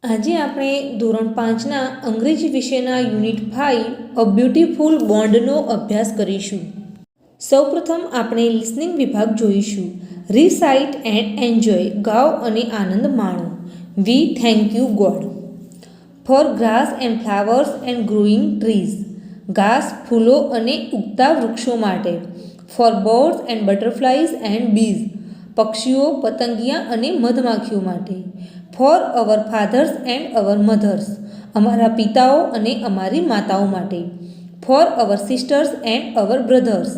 આજે આપણે ધોરણ 5ના અંગ્રેજી વિષયના યુનિટ 5 અ બ્યુટીફુલ બોન્ડનો અભ્યાસ કરીશું. સૌપ્રથમ આપણે લિસનિંગ વિભાગ જોઈશું. રિસાઇટ એન્ડ એન્જોય, ગાઓ અને આનંદ માણો. We thank you God for grass and flowers and growing trees, ઘાસ, ફૂલો અને ઉગતા વૃક્ષો માટે. For birds and butterflies and bees, પક્ષીઓ, પતંગિયા અને મધમાખીઓ માટે. For our fathers and our mothers, અમારા પિતાઓ અને અમારી માતાઓ માટે. For our sisters and our brothers,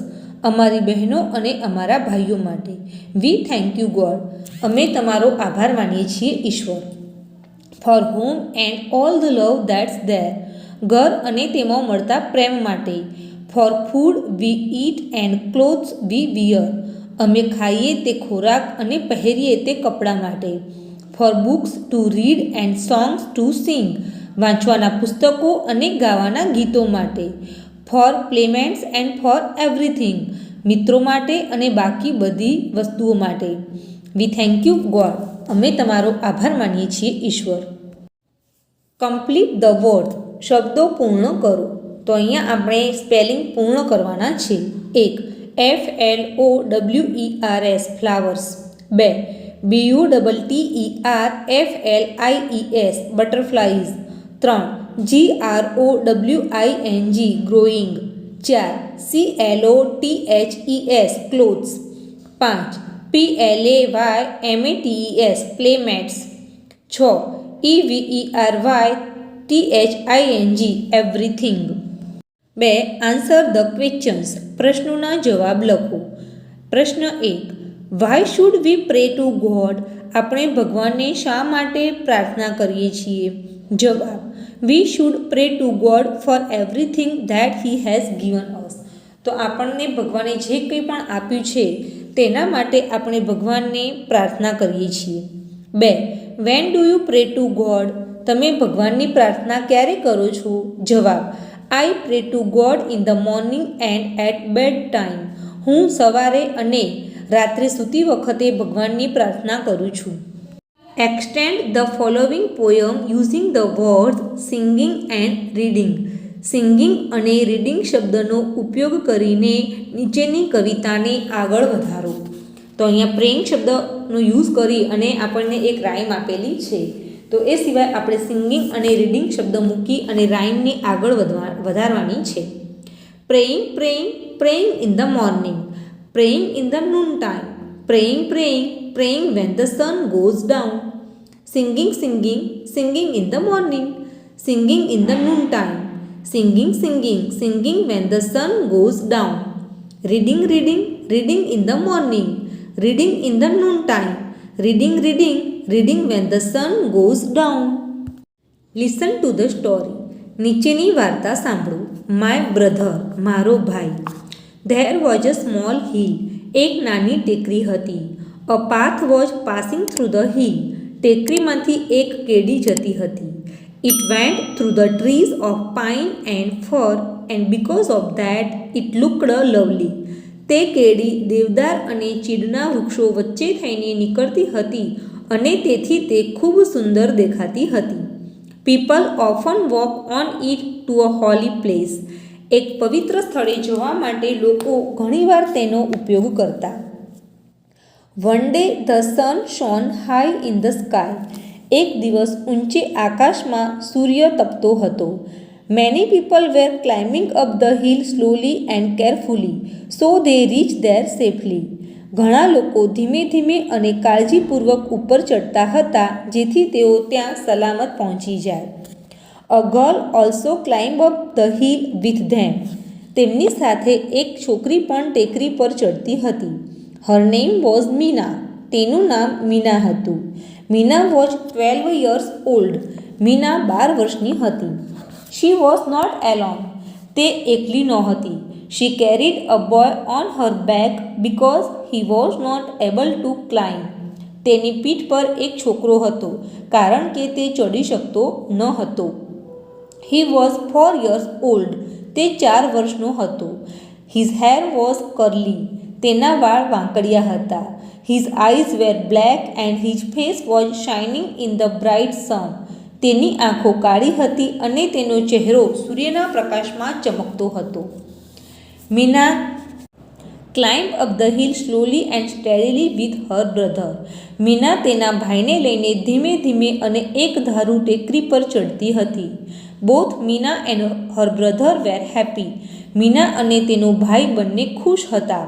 અમારી બહેનો અને અમારા ભાઈઓ માટે. વી થેન્ક યુ ગોડ, અમે તમારો આભાર માનીએ છીએ ઈશ્વર. For home and all the love that's there, ઘર અને તેમાં મળતા પ્રેમ માટે. For food we eat and clothes we wear, અમે ખાઈએ તે ખોરાક અને પહેરીએ તે કપડાં માટે. For books to read and songs to sing, વાંચવાના પુસ્તકો અને ગાવાના ગીતો માટે. For playmates and for everything, મિત્રો માટે અને બાકી બધી વસ્તુઓ માટે. વી થેન્ક યુ ગોડ, અમે તમારો આભાર માનીએ છીએ ઈશ્વર. કમ્પ્લીટ ધ વર્ડ, શબ્દો પૂર્ણ કરો. તો અહીંયા આપણે સ્પેલિંગ પૂર્ણ કરવાના છે. 1. FLOWERS flowers. 2. BUTTERFLIES butterflies. 3. GROWING growing. 4. CLOTHES clothes. 5. PLAYMATES playmates. 6. EVERYTHING everything. 2. Answer the questions, પ્રશ્નોના જવાબ લખો. પ્રશ્ન 1. Why should we pray to God, આપણે ભગવાનને શા માટે પ્રાર્થના કરીએ છીએ? જવાબ: we should pray to God for everything that he has given us. તો આપણને ભગવાને જે કંઈ પણ આપ્યું છે તેના માટે આપણે ભગવાનને પ્રાર્થના કરીએ છીએ. 2. When do you pray to God, તમે ભગવાનની પ્રાર્થના ક્યારે કરો છો? જવાબ: I pray to God in the morning and at bed time, હું સવારે અને રાત્રે સૂતી વખતે ભગવાનની પ્રાર્થના કરું છું. Extend the following poem using the words singing and reading. Singing અને રીડિંગ શબ્દનો ઉપયોગ કરીને નીચેની કવિતાને આગળ વધારો. તો અહીંયા પ્રેઇંગ શબ્દનો યુઝ કરી અને આપણને એક રાઇમ આપેલી છે. તો એ સિવાય આપણે સિંગિંગ અને રીડિંગ શબ્દ મૂકી અને રાઇમને આગળ વધારવાની છે. Praying praying praying in the morning, praying in the noontime, praying, praying, praying when the sun goes down, singing, singing, singing in the morning, singing in the noontime, singing, singing, singing when the sun goes down, reading, reading, reading in the morning, reading in the noontime, reading, reading, reading when the sun goes down. Listen to the story. નીચેની વાર્તા સાંભળો. My brother, મારો ભાઈ. There was a small hill, એક નાની ટેકરી હતી. A path was passing through the hill, ટેકરીમાંથી એક કેડી જતી હતી. It went through the trees of pine and fir, and because of that it looked lovely. તે કેડી દેવદાર અને ચીડના વૃક્ષો વચ્ચે થઈને નીકળતી હતી અને તેથી તે ખૂબ સુંદર દેખાતી હતી. People often walk on it to a holy place. એક પવિત્ર સ્થળે જવા માટે લોકો ઘણીવાર તેનો ઉપયોગ કરતા. One day the sun shone high in the sky. એક દિવસ ઊંચે આકાશમાં સૂર્ય તપતો હતો. Many people were climbing up the hill slowly and carefully, so they reached there safely. ઘણા લોકો ધીમે ધીમે અને કાળજીપૂર્વક ઉપર ચડતા હતા જેથી તેઓ ત્યાં સલામત પહોંચી જાય. A girl also climbed up the hill with them. તેમની સાથે એક છોકરી પણ ટેકરી પર ચડતી હતી. Her name was Meena. તેનું નામ મીના હતું. Meena was 12 years old. Meena 12 વર્ષની હતી. She was not alone. તે એકલી નહોતી. She carried a boy on her back because he was not able to climb. તેની પીઠ પર એક છોકરો હતો કારણ કે તે ચડી શકતો ન હતો. He was 4 years old. તે 4 વર્ષનો હતો. His hair was curly. તેના વાળ વાંકડિયા હતા. His eyes were black and his face was shining in the bright sun. તેની આંખો કાળી હતી અને તેનો ચહેરો સૂર્યના પ્રકાશમાં ચમકતો હતો. Meena climb up the hill slowly and steadily with her brother. Meena તેના ભાઈને લઈને ધીમે ધીમે અને એકધારું ટેકરી પર ચડતી હતી. Both Meena and her brother were happy. Meena અને તેનો ભાઈ બંને ખુશ હતા.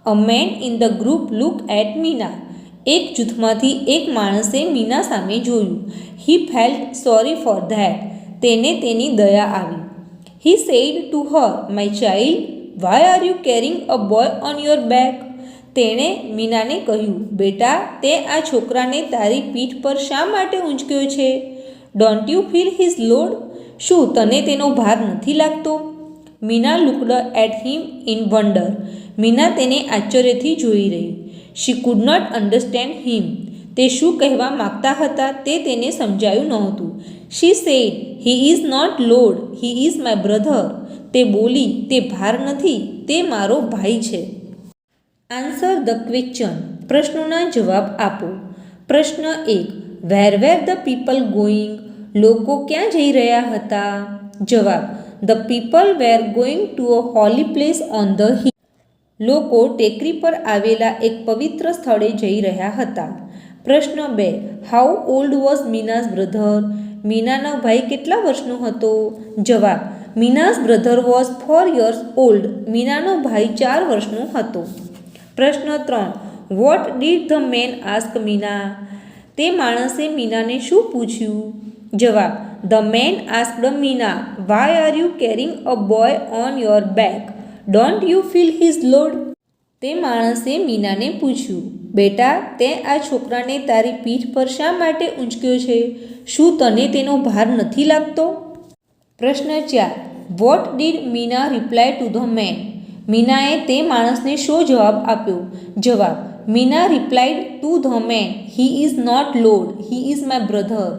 A man in the group look at Meena. એક જૂથમાંથી એક માણસે મીના સામે જોયું. He felt sorry for that. તેને તેની દયા આવી. He said to her, my child, why are you caring a boy on your back. તેણે મીનાને કહ્યું, બેટા, તે આ છોકરાને તારી પીઠ પર શા માટે ઊંચક્યો છે? Don't you feel his load. શું તને તેનો ભાર નથી લાગતો? Meena looked at him in wonder. Meena તેને આશ્ચર્યથી જોઈ રહી. She could not understand him. તે શું કહેવા માગતા હતા તે તેને સમજાયું નહોતું. She said, he is not load, he is my brother. તે બોલી, તે ભાર નથી, તે મારો ભાઈ છે. Answer the question. પ્રશ્નોના જવાબ આપો. પ્રશ્ન 1. Where were the people going. લોકો ક્યાં જઈ રહ્યા હતા? જવાબ: the people were going to a holy place on the hill. લોકો ટેકરી પર આવેલા એક પવિત્ર સ્થળે જઈ રહ્યા હતા. પ્રશ્ન 2. How old was Meena's brother. મીનાનો ભાઈ કેટલા વર્ષનો હતો? જવાબ: Meena's brother was 4 years old. મીનાનો ભાઈ 4 વર્ષનો હતો. પ્રશ્ન 3. What did the man ask Meena. તે માણસે મીનાને શું પૂછ્યું? જવાબ: the man asked Meena, why are you caring a boy on your back? Don't you feel his load. તે માણસે મીનાને પૂછ્યું, બેટા, તે આ છોકરાને તારી પીઠ પર શા માટે ઊંચક્યો છે? શું તને તેનો ભાર નથી લાગતો? પ્રશ્ન 4. What did Meena reply to the man. મીનાએ તે માણસને શો જવાબ આપ્યો? જવાબ: Meena replied to the man, he is not load, he is my brother.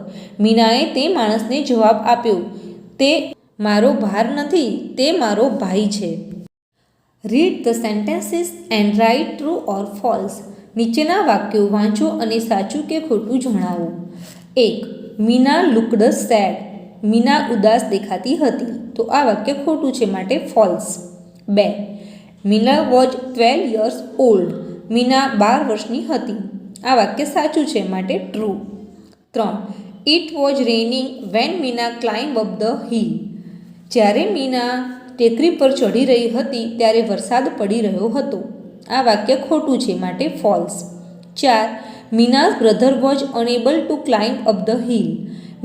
મીનાએ તે માણસને જવાબ આપ્યો, તે મારો ભાર નથી, તે મારો ભાઈ છે. Read the sentences and write true or false. નીચેના વાક્યો વાંચો અને સાચું કે ખોટું જણાવો. 1. Meena looked sad. મીના ઉદાસ દેખાતી હતી, તો આ વાક્ય ખોટું છે, માટે false. 2. Meena was 12 years old. Meena 12 વર્ષની હતી, આ વાક્ય સાચું છે, માટે true. 3. It was raining when Meena climb up the hill. જ્યારે મીના ટેકરી પર ચડી રહી હતી ત્યારે વરસાદ પડી રહ્યો હતો, આ વાક્ય ખોટું છે, માટે false. 4. Meena's brother was unable to climb up the hill.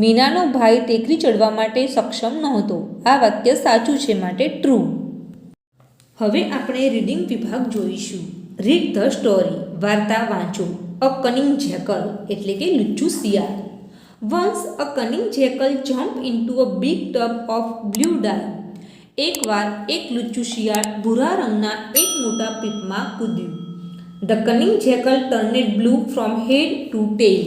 મીનાનો ભાઈ ટેકરી ચડવા માટે સક્ષમ નહોતો, આ વાક્ય સાચું છે, માટે ટ્રુ. હવે આપણે રીડિંગ વિભાગ જોઈશું. Read the story. વાર્તા વાંચો. અ કનિંગ જેકલ એટલે કે લુચ્ચું શિયાળ. Once a cunning jackal jump into a big tub of blue dye. એકવાર એક લુચ્ચું શિયાળ ભૂરા રંગના એક મોટા પીપમાં કૂદ્યું. The cunning jackal turned blue from head to tail.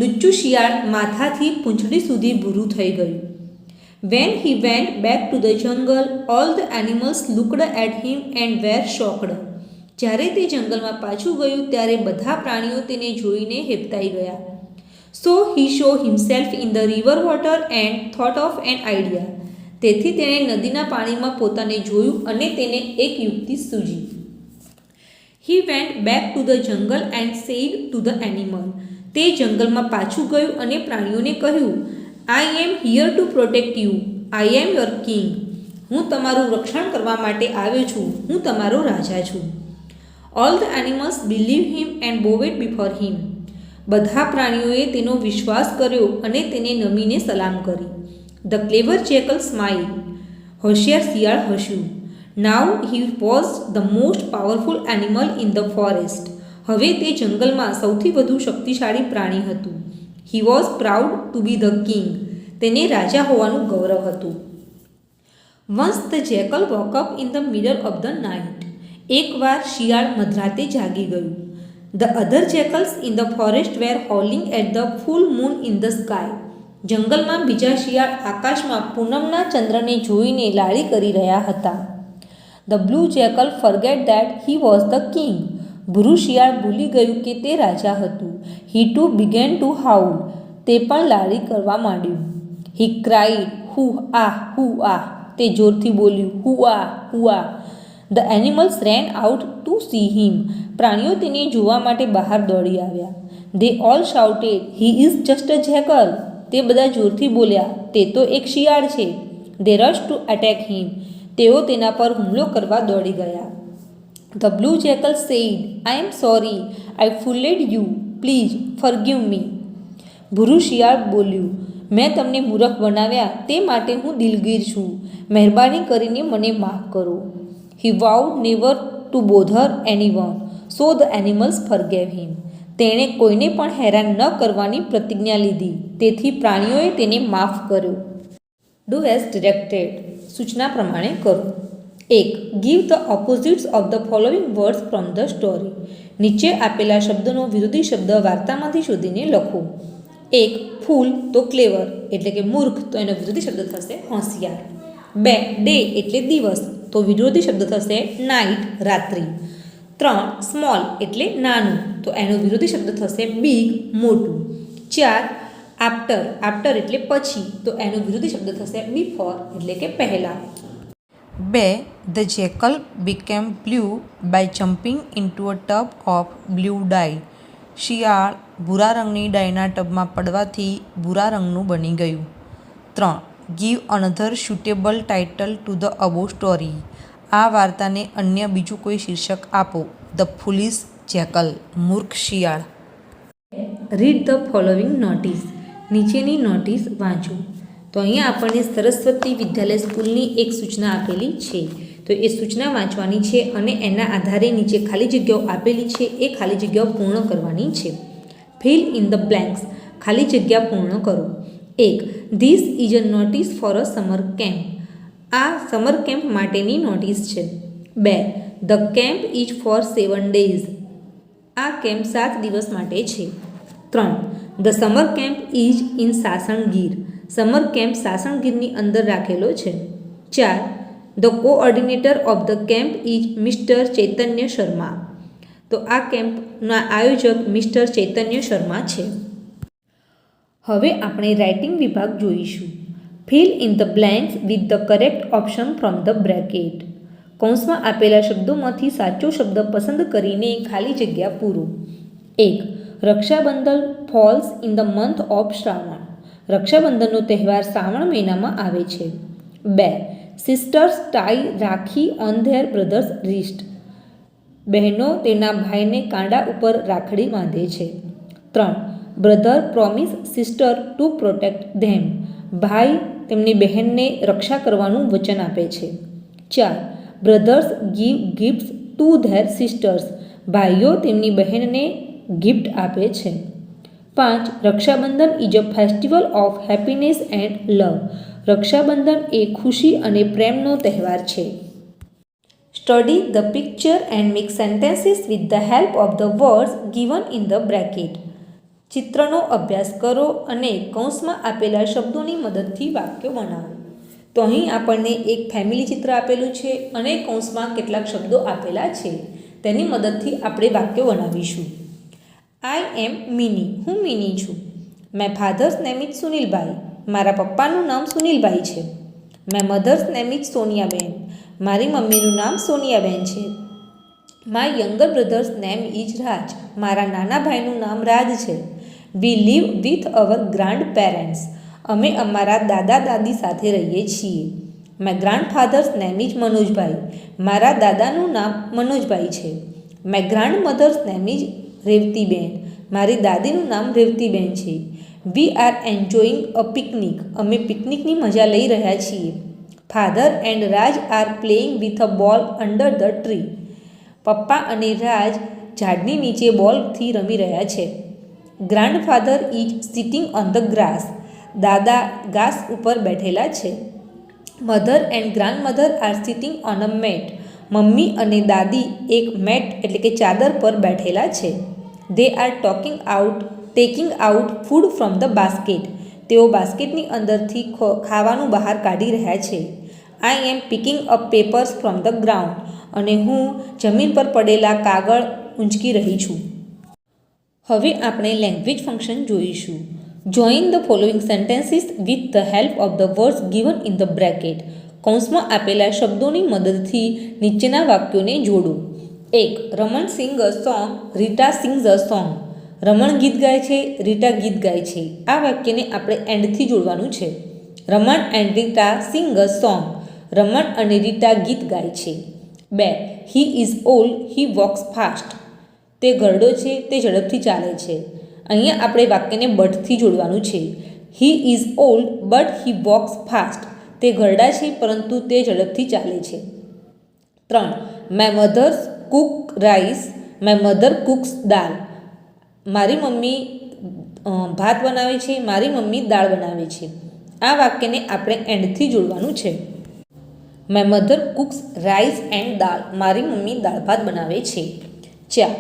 લુચ્ચું શિયાળ માથાથી પૂંછડી સુધી ભૂરું થઈ ગયું. When he went back to the jungle, all the animals looked at him and વેર શોકડ. જ્યારે તે જંગલમાં પાછું ગયું ત્યારે બધા પ્રાણીઓ તેને જોઈને હેબતાઈ ગયા. So he saw himself in the river water and thought of an idea. તેથી તેણે નદીના પાણીમાં પોતાને જોયું અને તેને એક યુક્તિ સૂજી. He went back to the jungle and said to the animal. તે જંગલમાં પાછું ગયું અને પ્રાણીઓને કહ્યું, I am here to protect you, I am your king. હું તમારું રક્ષણ કરવા માટે આવ્યો છું, હું તમારો રાજા છું. All the animals believe him and bowed before him. બધા પ્રાણીઓએ તેનો વિશ્વાસ કર્યો અને તેને નમીને સલામ કરી. The clever jackal smile. હોશિયાર શિયાળ હસ્યું. Now he was the most powerful animal in the forest. હવે તે જંગલમાં સૌથી વધુ શક્તિશાળી પ્રાણી હતું. He was proud to be the king. તેને રાજા હોવાનું ગૌરવ હતું. Once the jackal woke up in the middle of the night. એકવાર શિયાળ મધરાતે જાગી ગયું. The other jackals in the forest were howling at the full moon in the sky. જંગલમાં બીજા શિયાળ આકાશમાં પૂનમના ચંદ્રને જોઈને લાળી કરી રહ્યા હતા. The blue jackal forgot that he was the king. ભૂરું શિયાળ ભૂલી ગયું કે તે રાજા હતું. He too began to howl. તે પણ લારી કરવા માંડ્યું. હી ક્રાઇડ, હુ આ. તે જોરથી બોલ્યું, હુ આ. The animals ran out to see him. પ્રાણીઓ તેને જોવા માટે બહાર દોડી આવ્યા. They all shouted, he is just a jackal. તે બધા જોરથી બોલ્યા, તે તો એક શિયાળ છે. They rush to attack him. તેઓ તેના પર હુમલો કરવા દોડી ગયા. The blue jackal said, I am sorry, I fooled you, please forgive me. ભૂરું શિયાળ બોલ્યું, મેં તમને મૂર્ખ બનાવ્યા તે માટે હું દિલગીર છું. મહેરબાની કરીને મને માફ કરો. He would never to bother anyone, so the animals forgave him. તેણે કોઈને પણ હેરાન ન કરવાની પ્રતિજ્ઞા લીધી, તેથી પ્રાણીઓએ તેને માફ કર્યો. Do as directed. સૂચના પ્રમાણે કરો. 1. Give the opposites of the following words from the story. નીચે આપેલા શબ્દોનો વિરોધી શબ્દ વાર્તામાંથી શોધીને લખો. 1. ફૂલ તો ક્લેવર એટલે કે મૂર્ખ, તો એનો વિરોધી શબ્દ થશે હોશિયાર. 2. ડે એટલે દિવસ, તો વિરોધી શબ્દ થશે નાઇટ, રાત્રિ. 3. સ્મોલ એટલે નાનું, તો એનો વિરોધી શબ્દ થશે બિગ, મોટું. 4. આફ્ટર એટલે પછી, તો એનો વિરોધી શબ્દ થશે બિફોર એટલે કે પહેલાં. 2. The jackal became blue by jumping into a tub of blue dye. શિયાળ ભૂરા રંગની ડાયના ટબમાં પડવાથી ભૂરા રંગનું બની ગયું. 3. Give another suitable title to the અબો story. આ વાર્તાને અન્ય બીજું કોઈ શીર્ષક આપો. ધ ફૂલિશ જેકલ, મૂર્ખ શિયાળ. Read the following notice. નીચેની નોટિસ વાંચો. તો અહીંયા આપણને સરસ્વતી વિદ્યાલય સ્કૂલની એક સૂચના આપેલી છે. તો એ સૂચના વાંચવાની છે અને એના આધારે નીચે ખાલી જગ્યાઓ આપેલી છે એ ખાલી જગ્યાઓ પૂર્ણ કરવાની છે. Fill in the blanks. ખાલી જગ્યા પૂર્ણ કરો. 1. This is a notice for a summer camp. આ સમર કેમ્પ માટેની નોટિસ છે. 2. The camp is for 7 days. આ કેમ્પ 7 દિવસ માટે છે. 3. The summer camp is in Sasan Gir. Summer camp સાસણગીરની અંદર રાખેલો છે. 4. The coordinator of the camp is mister Chaitanya Sharma. તો આ કેમ્પના આયોજક મિસ્ટર ચૈતન્ય શર્મા છે. હવે આપણે રાઇટિંગ વિભાગ જોઈશું. Fill in the blanks with the correct option from the bracket. કૌંસમાં આપેલા શબ્દોમાંથી સાચો શબ્દ પસંદ કરીને ખાલી જગ્યા પૂરો. 1. Raksha Bandhan falls in the month of Shravan. રક્ષાબંધનનો તહેવાર શ્રાવણ મહિનામાં આવે છે. 2. Sisters tie rakhi on their brothers wrist. બહેનો તેના ભાઈને કાંડા ઉપર રાખડી બાંધે છે. 3. Brother promise sister to protect them. ભાઈ તેમની બહેનને રક્ષા કરવાનું વચન આપે છે. 4. Brothers give gifts to their sisters. ભાઈઓ તેમની બહેનને ગિફ્ટ આપે છે. 5. Raksha Bandhan is a festival of happiness and લવ. રક્ષાબંધન એ ખુશી અને પ્રેમનો તહેવાર છે. Study the picture and make sentences with the help of the words given in the bracket. ચિત્રનો અભ્યાસ કરો અને કૌંસમાં આપેલા શબ્દોની મદદથી વાક્યો બનાવો. તો અહીં આપણને એક ફેમિલી ચિત્ર આપેલું છે અને કૌંસમાં કેટલાક શબ્દો આપેલા છે. તેની મદદથી આપણે વાક્યો બનાવીશું. I am Mini. હું મિની છું. My father's name is Sunilbhai. મારા પપ્પાનું નામ સુનિલભાઈ છે. My mother's name is Soniaben. મારી મમ્મીનું નામ સોનિયાબેન છે. My younger brother's name is Raj. મારા નાના ભાઈનું નામ રાજ છે. We live with our grandparents. અમે અમારા દાદા દાદી સાથે રહીએ છીએ. My grandfather's name is Manojbhai. મારા દાદાનું નામ મનોજભાઈ છે. My grandmother's name is રેવતીબેન. મારી દાદીનું નામ રેવતીબેન છે. We are enjoying a picnic. અમે પિકનિકની મજા લઈ રહ્યા છીએ. Father and Raj are playing with a બોલ અંડર ધ ટ્રી. પપ્પા અને રાજ ઝાડની નીચે બોલથી રમી રહ્યા છે. Grandfather is sitting on the grass. દાદા ઘાસ ઉપર બેઠેલા છે. Mother and grandmother are sitting on a mat. મમ્મી અને દાદી એક મેટ એટલે કે ચાદર પર બેઠેલા છે. They are taking out food from the basket. તેઓ બાસ્કેટની અંદરથી ખાવાનું બહાર કાઢી રહ્યા છે. I am picking up papers from the ground. અને હું જમીન પર પડેલા કાગળ ઊંચકી રહી છું. હવે આપણે લેંગ્વેજ ફંક્શન જોઈશું. Join the following sentences with the help of the words given in the bracket. કૌંસમાં આપેલા શબ્દોની મદદથી નીચેના વાક્યોને જોડો. 1. Raman sing a song, Rita sings a song. Raman ગીત ગાય છે, રીટા ગીત ગાય છે. આ વાક્યને આપણે એન્ડથી જોડવાનું છે. Raman and Rita sing a song. Raman અને રીટા ગીત ગાય છે. 2. He is old, he walks fast. તે ઘરડો છે, તે ઝડપથી ચાલે છે. અહીંયા આપણે વાક્યને બટથી જોડવાનું છે. He is old but he walks fast. તે ઘરડા છે પરંતુ તે ઝડપથી ચાલે છે. 3. My mothers cook rice, my mother cooks dal. મારી મમ્મી ભાત બનાવે છે, મારી મમ્મી દાળ બનાવે છે. આ વાક્યને આપણે એન્ડથી જોડવાનું છે. My mother cooks rice and dal. મારી મમ્મી દાળ ભાત બનાવે છે. 4.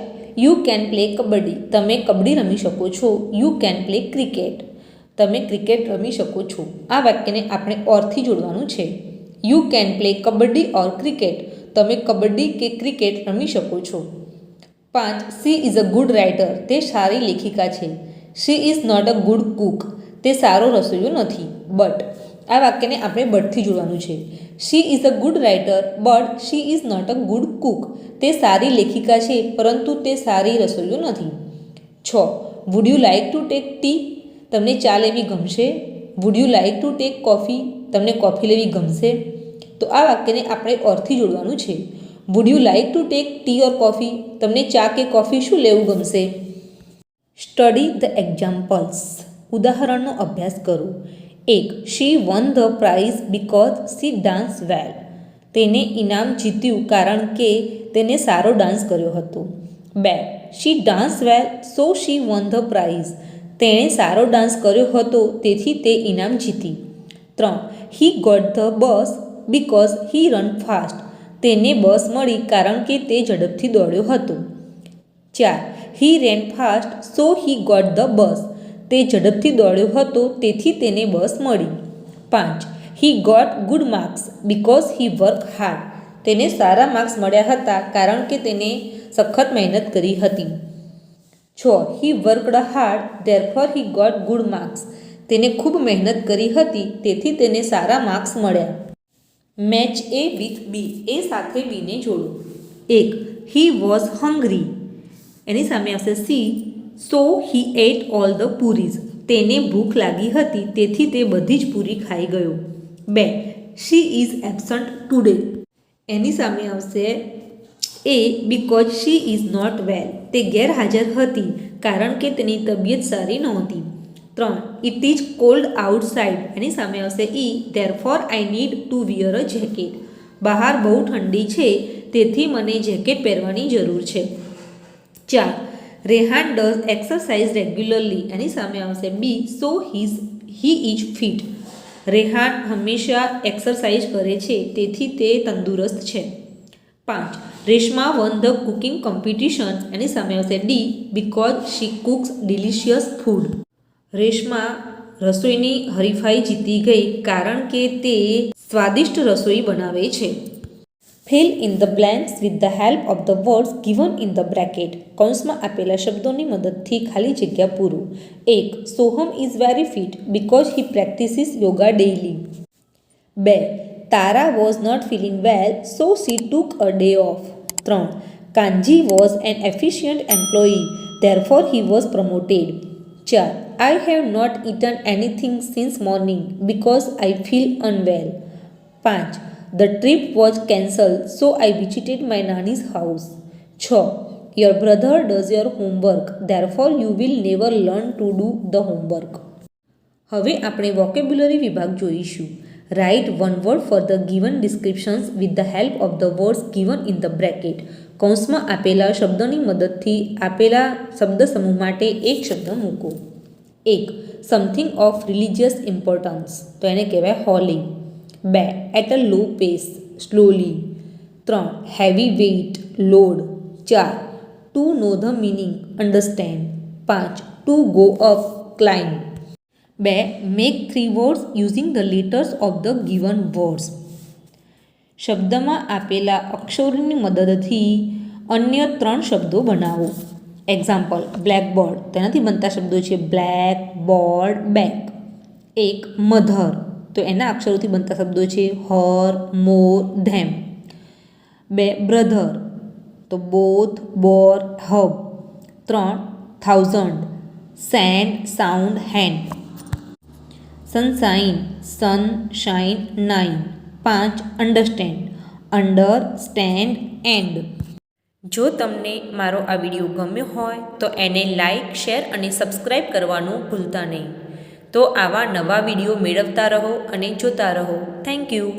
You can play kabaddi. તમે કબડ્ડી રમી શકો છો. You can play cricket. તમે ક્રિકેટ રમી શકો છો. આ વાક્યને આપણે ઓરથી જોડવાનું છે. You can play kabaddi or cricket. તમે કબડ્ડી કે ક્રિકેટ રમી શકો છો. 5. She is a good writer. તે સારી લેખિકા છે. She is not a good cook. તે સારો રસોઈયો નથી. બટ આ વાક્યને આપણે બટથી જોડવાનું છે. She is a good writer but she is not a good cook. તે સારી લેખિકા છે પરંતુ તે સારી રસોઈયો નથી. 6. Would you like to take tea. તમને ચા લેવી ગમશે. Would you like to take coffee. તમને કોફી લેવી ગમશે. તો આ વાક્યને આપણે ઓરથી જોડવાનું છે. Would you like to take tea or coffee. તમને ચા કે કોફી શું લેવું ગમશે. Study the examples. ઉદાહરણનો અભ્યાસ કરો. 1. She won the prize because she dance well. તેને ઇનામ જીત્યું કારણ કે તેને સારો ડાન્સ કર્યો હતો. 2. She dance well so she won the prize. તેણે સારો ડાન્સ કર્યો હતો તેથી તે ઇનામ જીતી. 3. He got the bus because he run fast. તેને બસ મળી કારણ કે તે ઝડપથી દોડ્યો હતો. 4. He ran fast so he got the bus. તે ઝડપથી દોડ્યો હતો તેથી તેને બસ મળી. 5. He got good marks because he work hard. તેને સારા માર્ક્સ મળ્યા હતા કારણ કે તેને સખત મહેનત કરી હતી. 6. He worked hard therefore he got good marks. તેને ખૂબ મહેનત કરી હતી તેથી તેને સારા માર્ક્સ મળ્યા. Match A with B. A સાથે બીને જોડો. 1. He was hungry. એની સામે આવશે C. So he ate all the puris. તેને ભૂખ લાગી હતી તેથી તે બધી જ પૂરી ખાઈ ગયો. 2. She is absent today. એની સામે આવશે A because she is not well. તે ગેરહાજર હતી કારણ કે તેની તબિયત સારી નહોતી. 3. It is cold outside. એની સામે આવશે E. Therefore I need to wear a jacket. બહાર બહુ ઠંડી છે તેથી મને જેકેટ પહેરવાની જરૂર છે. 4. Rehan does exercise regularly. એની સામે આવશે B. So he is fit. Rehan હંમેશા એક્સરસાઇઝ કરે છે તેથી તે તંદુરસ્ત છે. 5. Reshma won the cooking competition. એની સામે આવશે D. Because she cooks delicious food. Reshma રસોઈની હરીફાઈ જીતી ગઈ કારણ કે તે સ્વાદિષ્ટ રસોઈ બનાવે છે. Fill in the blanks with the help of the words given in the bracket. કૌંસમાં આપેલા શબ્દોની મદદથી ખાલી જગ્યા પૂરો. 1. Soham is very fit because he practises yoga daily. 2. Tara was not feeling well so she took a day off. 3. Kanji was an efficient employee therefore he was promoted. 4. I have not eaten anything since morning because I feel unwell. 5. The trip was cancelled so I visited my nani's house. 6. Your brother does your homework therefore you will never learn to do the homework. હવે આપણે vocabulary વિભાગ જોઈશું. Write one word for the given descriptions with the help of the words given in the bracket. કૌંસમાં આપેલા શબ્દોની મદદથી આપેલા શબ્દ સમૂહ માટે એક શબ્દ મૂકો. 1. Something of religious importance. તો એને કહેવાય holy. 2. At a low pace slowly. 3. Heavy weight load. 4. To know the meaning understand. 5. To go up climb. 2. Make 3 words using the letters of the given words. શબ્દમાં આપેલા અક્ષરોની મદદથી અન્ય 3 શબ્દો બનાવો. એક્ઝામ્પલ બ્લેકબોર્ડ, તેનાથી બનતા શબ્દો છે બ્લેક, બોર્ડ, બેક. એક મધર, તો એના અક્ષરોથી બનતા શબ્દો છે હર, મોર, ધેમ. બે બ્રધર, તો both, bore, herb. 3 thousand, sand, sound, hand. Sunshine, sun, shine, 9. 5 understand, under, stand, and. જો તમને મારો આ વિડીયો ગમ્યો હોય તો એને લાઈક, શેર અને સબસ્ક્રાઈબ કરવાનું ભૂલતા નહીં. તો આવા નવા વિડીયો મેળવતા રહો અને જોતા રહો. Thank you.